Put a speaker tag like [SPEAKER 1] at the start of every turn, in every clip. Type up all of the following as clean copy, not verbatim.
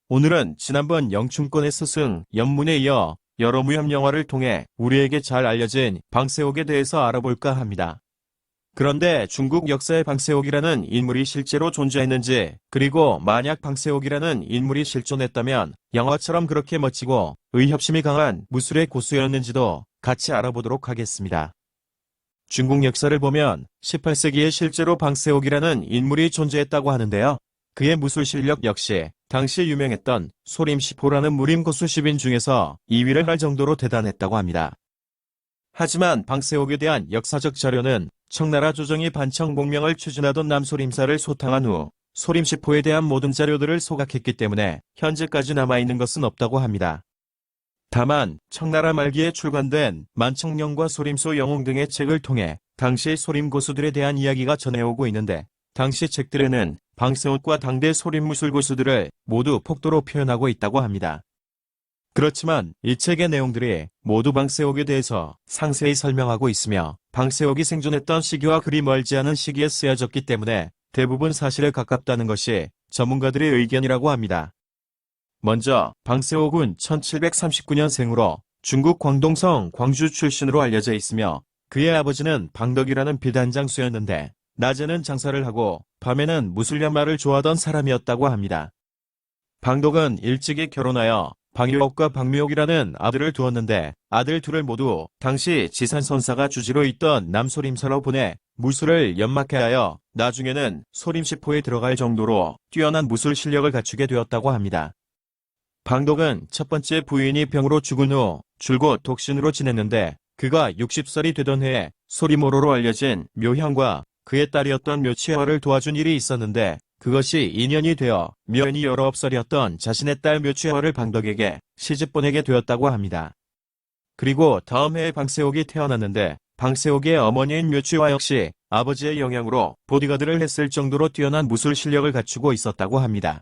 [SPEAKER 1] 오늘은 지난번 영춘권의 스승 연문에 이어 여러 무협 영화를 통해 우리에게 잘 알려진 방세옥에 대해서 알아볼까 합니다. 그런데 중국 역사에 방세옥이라는 인물이 실제로 존재했는지, 그리고 만약 방세옥이라는 인물이 실존했다면 영화처럼 그렇게 멋지고 의협심이 강한 무술의 고수였는지도 같이 알아보도록 하겠습니다. 중국 역사를 보면 18세기에 실제로 방세옥이라는 인물이 존재했다고 하는데요. 그의 무술 실력 역시 당시 유명했던 소림시포라는 무림고수 10인 중에서 2위를 할 정도로 대단했다고 합니다. 하지만 방세옥에 대한 역사적 자료는 청나라 조정이 반청복명을 추진하던 남소림사를 소탕한 후 소림시포에 대한 모든 자료들을 소각했기 때문에 현재까지 남아있는 것은 없다고 합니다. 다만 청나라 말기에 출간된 만청령과 소림소 영웅 등의 책을 통해 당시 소림고수들에 대한 이야기가 전해오고 있는데, 당시 책들에는 방세옥과 당대 소림무술 고수들을 모두 폭도로 표현하고 있다고 합니다. 그렇지만 이 책의 내용들이 모두 방세옥에 대해서 상세히 설명하고 있으며 방세옥이 생존했던 시기와 그리 멀지 않은 시기에 쓰여졌기 때문에 대부분 사실에 가깝다는 것이 전문가들의 의견이라고 합니다. 먼저 방세옥은 1739년생으로 중국 광동성 광주 출신으로 알려져 있으며, 그의 아버지는 방덕이라는 비단장수였는데 낮에는 장사를 하고 밤에는 무술연마를 좋아하던 사람이었다고 합니다. 방덕은 일찍이 결혼하여 방유옥과 방묘옥이라는 아들을 두었는데, 아들 둘을 모두 당시 지산선사가 주지로 있던 남소림사로 보내 무술을 연막해 하여 나중에는 소림시포에 들어갈 정도로 뛰어난 무술 실력을 갖추게 되었다고 합니다. 방덕은 첫 번째 부인이 병으로 죽은 후 줄곧 독신으로 지냈는데, 그가 60살이 되던 해에 소리모로로 알려진 묘향과 그의 딸이었던 묘치화를 도와준 일이 있었는데, 그것이 인연이 되어 묘연이 19살이었던 자신의 딸 묘치화를 방덕에게 시집 보내게 되었다고 합니다. 그리고 다음 해에 방세옥이 태어났는데, 방세옥의 어머니인 묘치화 역시 아버지의 영향으로 보디가드를 했을 정도로 뛰어난 무술 실력을 갖추고 있었다고 합니다.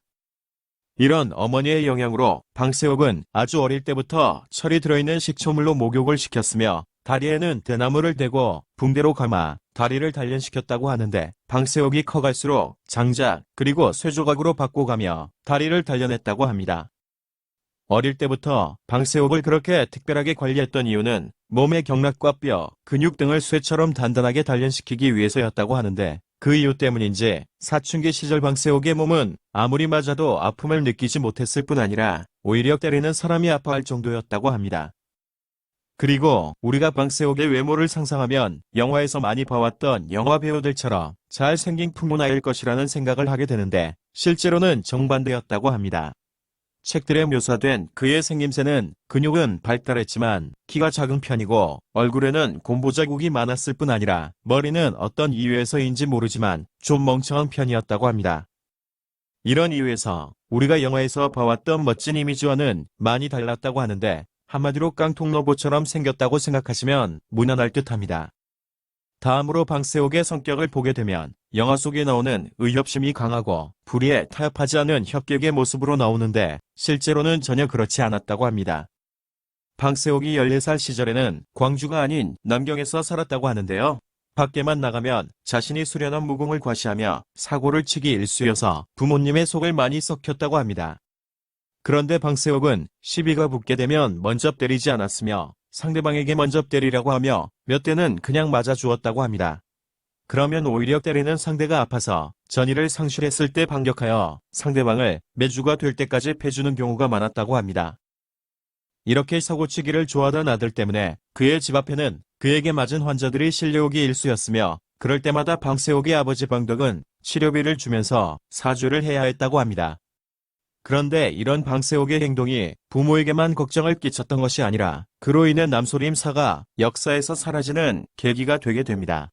[SPEAKER 1] 이런 어머니의 영향으로 방세옥은 아주 어릴 때부터 철이 들어있는 식초물로 목욕을 시켰으며, 다리에는 대나무를 대고 붕대로 감아 다리를 단련시켰다고 하는데, 방세옥이 커갈수록 장작 그리고 쇠조각으로 바꿔가며 다리를 단련했다고 합니다. 어릴 때부터 방세옥을 그렇게 특별하게 관리했던 이유는 몸의 경락과 뼈, 근육 등을 쇠처럼 단단하게 단련시키기 위해서였다고 하는데, 그 이유 때문인지 사춘기 시절 방세옥의 몸은 아무리 맞아도 아픔을 느끼지 못했을 뿐 아니라 오히려 때리는 사람이 아파할 정도였다고 합니다. 그리고 우리가 방세옥의 외모를 상상하면 영화에서 많이 봐왔던 영화 배우들처럼 잘생긴 풍문아일 것이라는 생각을 하게 되는데, 실제로는 정반대였다고 합니다. 책들에 묘사된 그의 생김새는 근육은 발달했지만 키가 작은 편이고, 얼굴에는 곰보자국이 많았을 뿐 아니라 머리는 어떤 이유에서인지 모르지만 좀 멍청한 편이었다고 합니다. 이런 이유에서 우리가 영화에서 봐왔던 멋진 이미지와는 많이 달랐다고 하는데, 한마디로 깡통로봇처럼 생겼다고 생각하시면 무난할 듯합니다. 다음으로 방세옥의 성격을 보게 되면 영화 속에 나오는 의협심이 강하고 불의에 타협하지 않은 협객의 모습으로 나오는데, 실제로는 전혀 그렇지 않았다고 합니다. 방세옥이 14살 시절에는 광주가 아닌 남경에서 살았다고 하는데요. 밖에만 나가면 자신이 수련한 무공을 과시하며 사고를 치기 일쑤여서 부모님의 속을 많이 썩혔다고 합니다. 그런데 방세옥은 시비가 붙게 되면 먼저 때리지 않았으며 상대방에게 먼저 때리라고 하며 몇 대는 그냥 맞아 주었다고 합니다. 그러면 오히려 때리는 상대가 아파서 전의를 상실했을 때 반격하여 상대방을 매주가 될 때까지 패주는 경우가 많았다고 합니다. 이렇게 사고치기를 좋아하던 아들 때문에 그의 집 앞에는 그에게 맞은 환자들이 실려오기 일쑤였으며, 그럴 때마다 방세옥의 아버지 방덕은 치료비를 주면서 사죄를 해야 했다고 합니다. 그런데 이런 방세옥의 행동이 부모에게만 걱정을 끼쳤던 것이 아니라 그로 인해 남소림사가 역사에서 사라지는 계기가 되게 됩니다.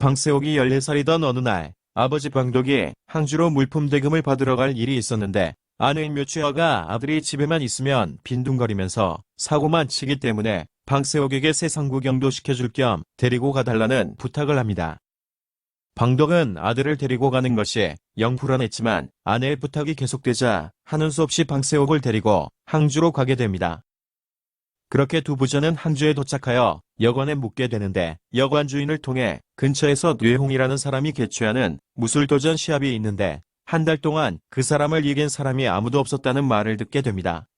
[SPEAKER 1] 방세옥이 14살이던 어느 날 아버지 방덕이 항주로 물품 대금을 받으러 갈 일이 있었는데, 아내인 묘치화가 아들이 집에만 있으면 빈둥거리면서 사고만 치기 때문에 방세옥에게 세상 구경도 시켜줄 겸 데리고 가달라는 부탁을 합니다. 방덕은 아들을 데리고 가는 것이 영 불안했지만 아내의 부탁이 계속되자 하는 수 없이 방세옥을 데리고 항주로 가게 됩니다. 그렇게 두 부자는 항주에 도착하여 여관에 묵게 되는데, 여관 주인을 통해 근처에서 뇌홍이라는 사람이 개최하는 무술도전 시합이 있는데 한 달 동안 그 사람을 이긴 사람이 아무도 없었다는 말을 듣게 됩니다.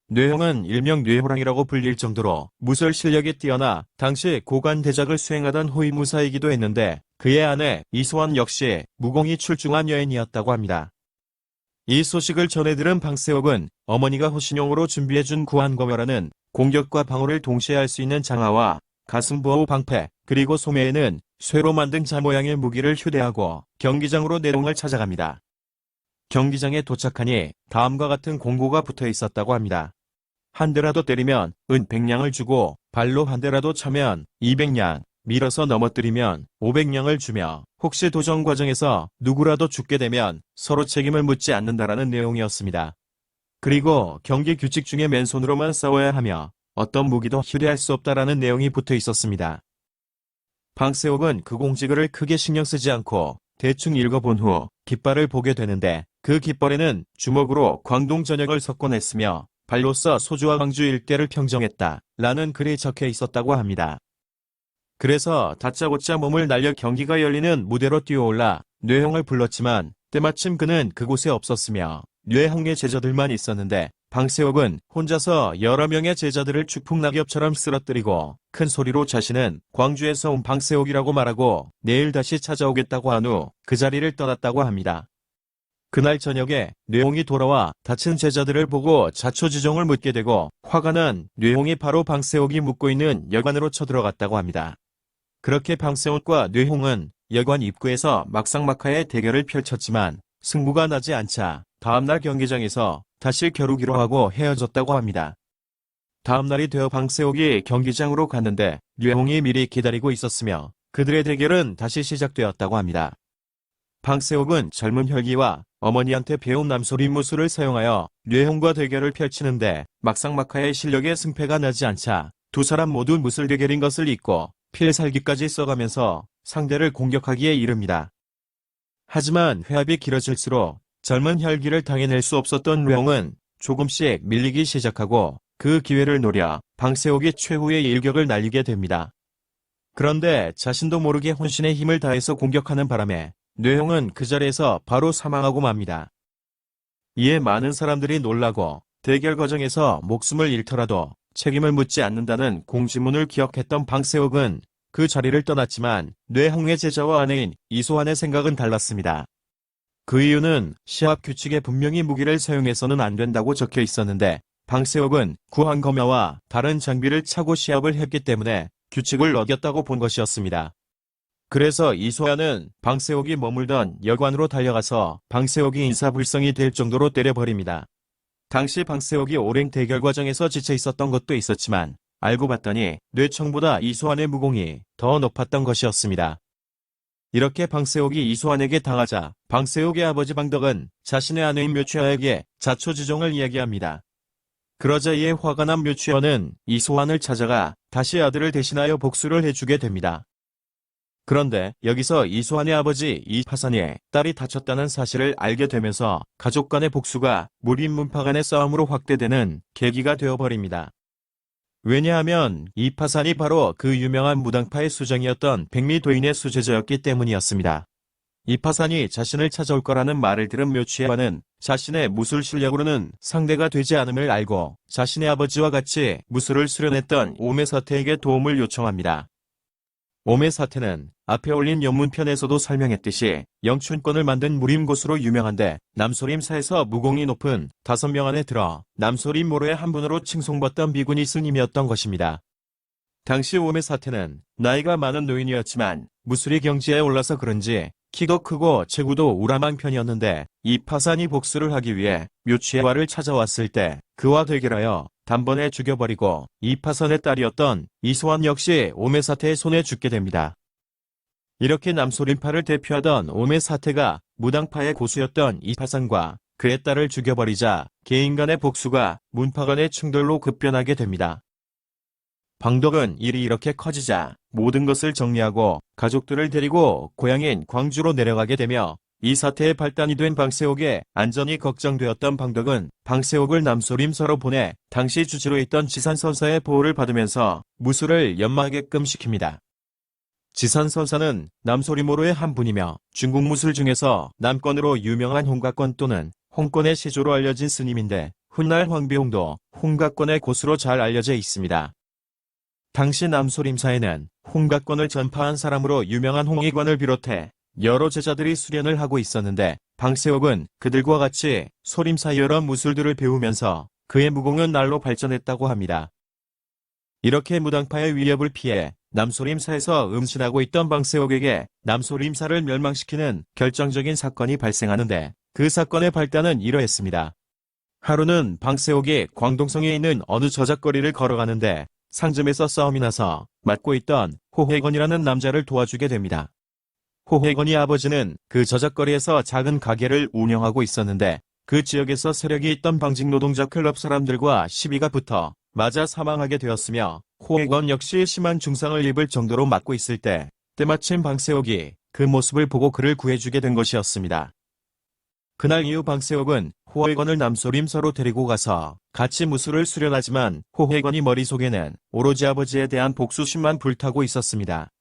[SPEAKER 1] 뇌홍은 일명 뇌호랑이라고 불릴 정도로 무술 실력이 뛰어나 당시 고관 대작을 수행하던 호위무사이기도 했는데 그의 아내 이소환 역시 무공이 출중한 여인이었다고 합니다. 이 소식을 전해 들은 방세옥은 어머니가 호신용으로 준비해준 구한검여라는 공격과 방어를 동시에 할 수 있는 장화와 가슴보호 방패 그리고 소매에는 쇠로 만든 자 모양의 무기를 휴대하고 경기장으로 내홍을 찾아갑니다. 경기장에 도착하니 다음과 같은 공고가 붙어 있었다고 합니다. 한 대라도 때리면 은 100냥을 주고 발로 한 대라도 차면 200냥, 밀어서 넘어뜨리면 500냥을 주며 혹시 도전 과정에서 누구라도 죽게 되면 서로 책임을 묻지 않는다라는 내용이었습니다. 그리고 경기 규칙 중에 맨손으로만 싸워야 하며 어떤 무기도 휴대할 수 없다라는 내용이 붙어 있었습니다. 방세옥은 그 공지글을 크게 신경 쓰지 않고 대충 읽어본 후 깃발을 보게 되는데 그 깃발에는 주먹으로 광동 전역을 석권했으며 발로써 소주와 광주 일대를 평정했다 라는 글이 적혀 있었다고 합니다. 그래서 다짜고짜 몸을 날려 경기가 열리는 무대로 뛰어올라 뇌홍을 불렀지만 때마침 그는 그곳에 없었으며 뇌홍의 제자들만 있었는데 방세옥은 혼자서 여러 명의 제자들을 추풍낙엽처럼 쓰러뜨리고 큰 소리로 자신은 광주에서 온 방세옥이라고 말하고 내일 다시 찾아오겠다고 한 후 그 자리를 떠났다고 합니다. 그날 저녁에 뇌홍이 돌아와 다친 제자들을 보고 자초지종을 묻게 되고 화가 난 뇌홍이 바로 방세옥이 묵고 있는 여관으로 쳐들어갔다고 합니다. 그렇게 방세옥과 뇌홍은 여관 입구에서 막상막하의 대결을 펼쳤지만 승부가 나지 않자 다음날 경기장에서 다시 겨루기로 하고 헤어졌다고 합니다. 다음날이 되어 방세옥이 경기장으로 갔는데 뇌홍이 미리 기다리고 있었으며 그들의 대결은 다시 시작되었다고 합니다. 방세옥은 젊은 혈기와 어머니한테 배운 남소리 무술을 사용하여 뇌홍과 대결을 펼치는데 막상막하의 실력에 승패가 나지 않자 두 사람 모두 무술 대결인 것을 잊고 필살기까지 써가면서 상대를 공격하기에 이릅니다. 하지만 회합이 길어질수록 젊은 혈기를 당해낼 수 없었던 뇌홍은 조금씩 밀리기 시작하고 그 기회를 노려 방세옥이 최후의 일격을 날리게 됩니다. 그런데 자신도 모르게 혼신의 힘을 다해서 공격하는 바람에 뇌홍은 그 자리에서 바로 사망하고 맙니다. 이에 많은 사람들이 놀라고 대결 과정에서 목숨을 잃더라도 책임을 묻지 않는다는 공지문을 기억했던 방세옥은 그 자리를 떠났지만 뇌홍의 제자와 아내인 이소환의 생각은 달랐습니다. 그 이유는 시합 규칙에 분명히 무기를 사용해서는 안 된다고 적혀 있었는데 방세옥은 구한검야와 다른 장비를 차고 시합을 했기 때문에 규칙을 어겼다고 본 것이었습니다. 그래서 이소환은 방세옥이 머물던 여관으로 달려가서 방세옥이 인사불성이 될 정도로 때려버립니다. 당시 방세옥이 오랜 대결 과정에서 지쳐 있었던 것도 있었지만 알고 봤더니 뇌청보다 이소환의 무공이 더 높았던 것이었습니다. 이렇게 방세옥이 이소환에게 당하자 방세옥의 아버지 방덕은 자신의 아내인 묘취하에게 자초지종을 이야기합니다. 그러자 이에 화가 난 묘취하는 이소환을 찾아가 다시 아들을 대신하여 복수를 해주게 됩니다. 그런데 여기서 이소환의 아버지 이파산이 딸이 다쳤다는 사실을 알게 되면서 가족 간의 복수가 무림문파 간의 싸움으로 확대되는 계기가 되어버립니다. 왜냐하면 이파산이 바로 그 유명한 무당파의 수장이었던 백미도인의 수제자였기 때문이었습니다. 이파산이 자신을 찾아올 거라는 말을 들은 묘취와는 자신의 무술 실력으로는 상대가 되지 않음을 알고 자신의 아버지와 같이 무술을 수련했던 오매사태에게 도움을 요청합니다. 오매사태는 앞에 올린 연문편에서도 설명했듯이 영춘권을 만든 무림고수로 유명한데 남소림사에서 무공이 높은 5명 안에 들어 남소림 모로의 한 분으로 칭송받던 비구니 스님이었던 것입니다. 당시 오매사태는 나이가 많은 노인이었지만 무술이 경지에 올라서 그런지 키도 크고 체구도 우람한 편이었는데 이파산이 복수를 하기 위해 묘취해와를 찾아왔을 때 그와 대결하여 단번에 죽여버리고 이파산의 딸이었던 이소환 역시 오매사태의 손에 죽게 됩니다. 이렇게 남소림파를 대표하던 오매사태가 무당파의 고수였던 이파산과 그의 딸을 죽여버리자 개인 간의 복수가 문파 간의 충돌로 급변하게 됩니다. 방덕은 일이 이렇게 커지자 모든 것을 정리하고 가족들을 데리고 고향인 광주로 내려가게 되며 이 사태의 발단이 된 방세옥의 안전이 걱정되었던 방덕은 방세옥을 남소림서로 보내 당시 주지로 있던 지산선사의 보호를 받으면서 무술을 연마하게끔 시킵니다. 지산선사는 남소림오로의 한 분이며 중국 무술 중에서 남권으로 유명한 홍가권 또는 홍권의 시조로 알려진 스님인데 훗날 황비홍도 홍가권의 고수로 잘 알려져 있습니다. 당시 남소림사에는 홍가권을 전파한 사람으로 유명한 홍익원을 비롯해 여러 제자들이 수련을 하고 있었는데 방세옥은 그들과 같이 소림사 여러 무술들을 배우면서 그의 무공은 날로 발전했다고 합니다. 이렇게 무당파의 위협을 피해 남소림사에서 음신하고 있던 방세옥에게 남소림사를 멸망시키는 결정적인 사건이 발생하는데 그 사건의 발단은 이러했습니다. 하루는 방세옥이 광동성에 있는 어느 저작거리를 걸어가는데 상점에서 싸움이 나서 맡고 있던 호회건이라는 남자를 도와주게 됩니다. 호회건이 아버지는 그 저작거리에서 작은 가게를 운영하고 있었는데 그 지역에서 세력이 있던 방직 노동자 클럽 사람들과 시비가 붙어 맞아 사망하게 되었으며 호회건 역시 심한 중상을 입을 정도로 맞고 있을 때 때마침 방세옥이 그 모습을 보고 그를 구해주게 된 것이었습니다. 그날 이후 방세옥은 호회건을 남소림사로 데리고 가서 같이 무술을 수련하지만 호회건이 머릿속에는 오로지 아버지에 대한 복수심만 불타고 있었습니다.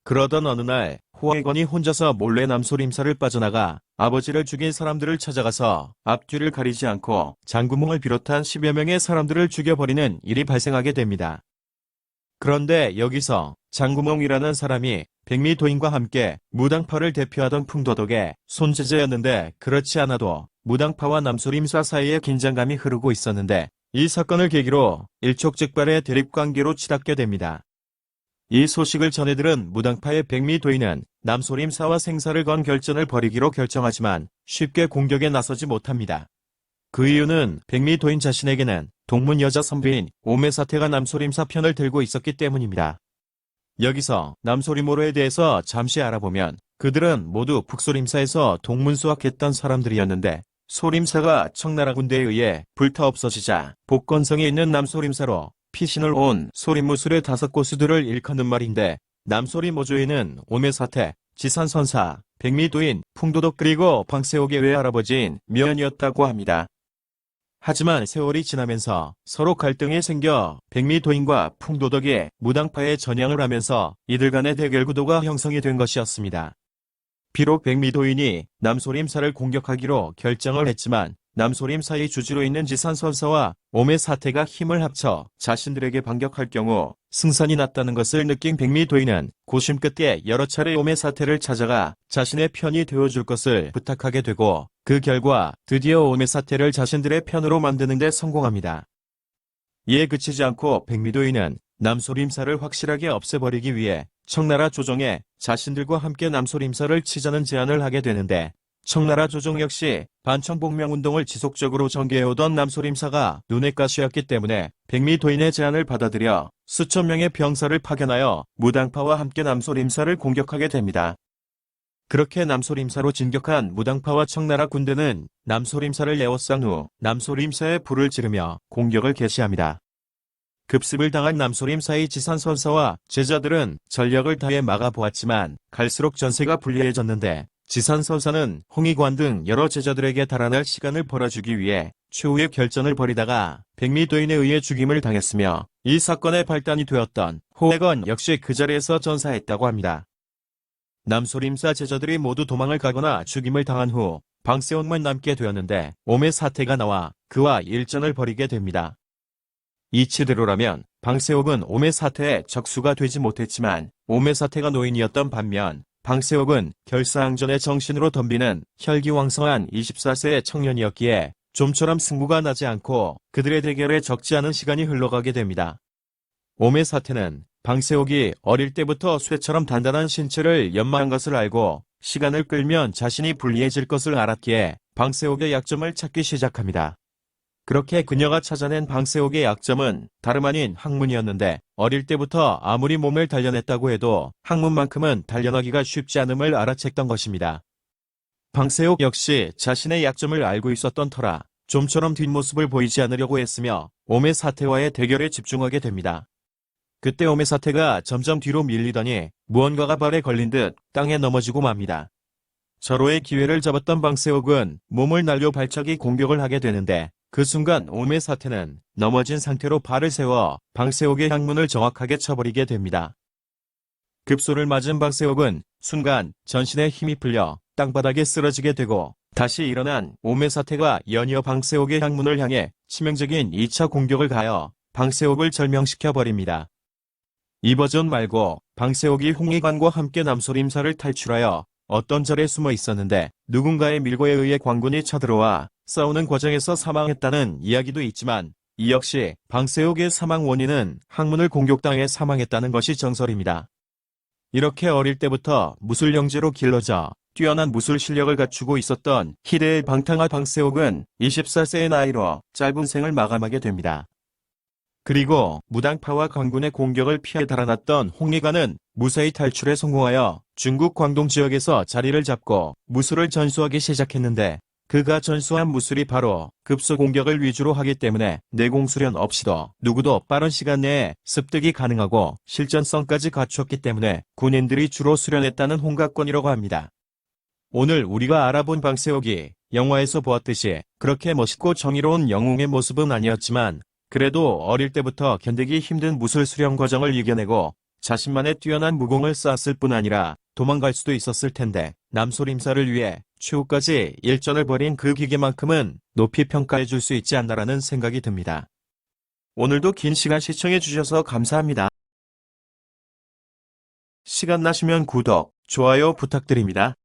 [SPEAKER 1] 그러던 어느 날 호회건이 혼자서 몰래 남소림사를 빠져나가 아버지를 죽인 사람들을 찾아가서 앞뒤를 가리지 않고 장구몽을 비롯한 10여 명의 사람들을 죽여버리는 일이 발생하게 됩니다. 그런데 여기서 장구몽이라는 사람이 백미도인과 함께 무당파를 대표하던 풍도덕의 손재재였는데 그렇지 않아도 무당파와 남소림사 사이에 긴장감이 흐르고 있었는데 이 사건을 계기로 일촉즉발의 대립관계로 치닫게 됩니다. 이 소식을 전해들은 무당파의 백미도인은 남소림사와 생사를 건 결전을 벌이기로 결정하지만 쉽게 공격에 나서지 못합니다. 그 이유는 백미도인 자신에게는 동문 여자 선비인 오매사태가 남소림사 편을 들고 있었기 때문입니다. 여기서 남소림오로에 대해서 잠시 알아보면 그들은 모두 북소림사에서 동문수학했던 사람들이었는데 소림사가 청나라 군대에 의해 불타 없어지자 복건성에 있는 남소림사로 피신을 온 소림무술의 5고수들을 일컫는 말인데 남소림오조에는 오매사태, 지산선사, 백미도인, 풍도덕 그리고 방세옥의 외할아버지인 묘연이었다고 합니다. 하지만 세월이 지나면서 서로 갈등이 생겨 백미도인과 풍도덕이 무당파에 전향을 하면서 이들 간의 대결 구도가 형성이 된 것이었습니다. 비록 백미도인이 남소림사를 공격하기로 결정을 했지만 남소림사의 주지로 있는 지산선사와 오매사태가 힘을 합쳐 자신들에게 반격할 경우 승산이 났다는 것을 느낀 백미도인은 고심 끝에 여러 차례 오매사태를 찾아가 자신의 편이 되어줄 것을 부탁하게 되고 그 결과 드디어 오매사태를 자신들의 편으로 만드는 데 성공합니다. 이에 그치지 않고 백미도인은 남소림사를 확실하게 없애버리기 위해 청나라 조정에 자신들과 함께 남소림사를 치자는 제안을 하게 되는데 청나라 조정 역시 반청복명운동을 지속적으로 전개해오던 남소림사가 눈의 가시였기 때문에 백미도인의 제안을 받아들여 수천 명의 병사를 파견하여 무당파와 함께 남소림사를 공격하게 됩니다. 그렇게 남소림사로 진격한 무당파와 청나라 군대는 남소림사를 에워싼 후 남소림사에 불을 지르며 공격을 개시합니다. 급습을 당한 남소림사의 지산선사와 제자들은 전력을 다해 막아보았지만 갈수록 전세가 불리해졌는데 지산선사는 홍익관 등 여러 제자들에게 달아날 시간을 벌어주기 위해 최후의 결전을 벌이다가 백미도인에 의해 죽임을 당했으며 이 사건의 발단이 되었던 호회건 역시 그 자리에서 전사했다고 합니다. 남소림사 제자들이 모두 도망을 가거나 죽임을 당한 후 방세옥만 남게 되었는데 오매사태가 나와 그와 일전을 벌이게 됩니다. 이치대로라면 방세옥은 오매사태의 적수가 되지 못했지만 오매사태가 노인이었던 반면 방세옥은 결사항전의 정신으로 덤비는 혈기왕성한 24세의 청년이었기에 좀처럼 승부가 나지 않고 그들의 대결에 적지 않은 시간이 흘러가게 됩니다. 오매사태는 방세옥이 어릴 때부터 쇠처럼 단단한 신체를 연마한 것을 알고 시간을 끌면 자신이 불리해질 것을 알았기에 방세옥의 약점을 찾기 시작합니다. 그렇게 그녀가 찾아낸 방세옥의 약점은 다름 아닌 학문이었는데 어릴 때부터 아무리 몸을 단련했다고 해도 학문만큼은 단련하기가 쉽지 않음을 알아챘던 것입니다. 방세옥 역시 자신의 약점을 알고 있었던 터라 좀처럼 뒷모습을 보이지 않으려고 했으며 오매사태와의 대결에 집중하게 됩니다. 그때 오매사태가 점점 뒤로 밀리더니 무언가가 발에 걸린 듯 땅에 넘어지고 맙니다. 절호의 기회를 잡았던 방세옥은 몸을 날려 발차기 공격을 하게 되는데 그 순간 오매사태는 넘어진 상태로 발을 세워 방세옥의 항문을 정확하게 쳐버리게 됩니다. 급소를 맞은 박세옥은 순간 전신에 힘이 풀려 땅바닥에 쓰러지게 되고 다시 일어난 오메사태가 연이어 방세옥의 향문을 향해 치명적인 2차 공격을 가하여 방세옥을 절명시켜 버립니다. 이 버전 말고 방세옥이 홍해관과 함께 남소림사를 탈출하여 어떤 절에 숨어 있었는데 누군가의 밀고에 의해 광군이 쳐들어와 싸우는 과정에서 사망했다는 이야기도 있지만 이 역시 방세옥의 사망 원인은 항문을 공격당해 사망했다는 것이 정설입니다. 이렇게 어릴 때부터 무술 영재로 길러져 뛰어난 무술 실력을 갖추고 있었던 희대의 방탕아 방세옥은 24세의 나이로 짧은 생을 마감하게 됩니다. 그리고 무당파와 광군의 공격을 피해 달아났던 홍해관은 무사히 탈출에 성공하여 중국 광동 지역에서 자리를 잡고 무술을 전수하기 시작했는데 그가 전수한 무술이 바로 급소 공격을 위주로 하기 때문에 내공수련 없이도 누구도 빠른 시간 내에 습득이 가능하고 실전성까지 갖추었기 때문에 군인들이 주로 수련했다는 홍각권이라고 합니다. 오늘 우리가 알아본 방세옥이 영화에서 보았듯이 그렇게 멋있고 정의로운 영웅의 모습은 아니었지만 그래도 어릴 때부터 견디기 힘든 무술 수련 과정을 이겨내고 자신만의 뛰어난 무공을 쌓았을 뿐 아니라 도망갈 수도 있었을 텐데 남소림사를 위해 최후까지 일전을 벌인 그 기계만큼은 높이 평가해 줄 수 있지 않나라는 생각이 듭니다. 오늘도 긴 시간 시청해 주셔서 감사합니다. 시간 나시면 구독, 좋아요 부탁드립니다.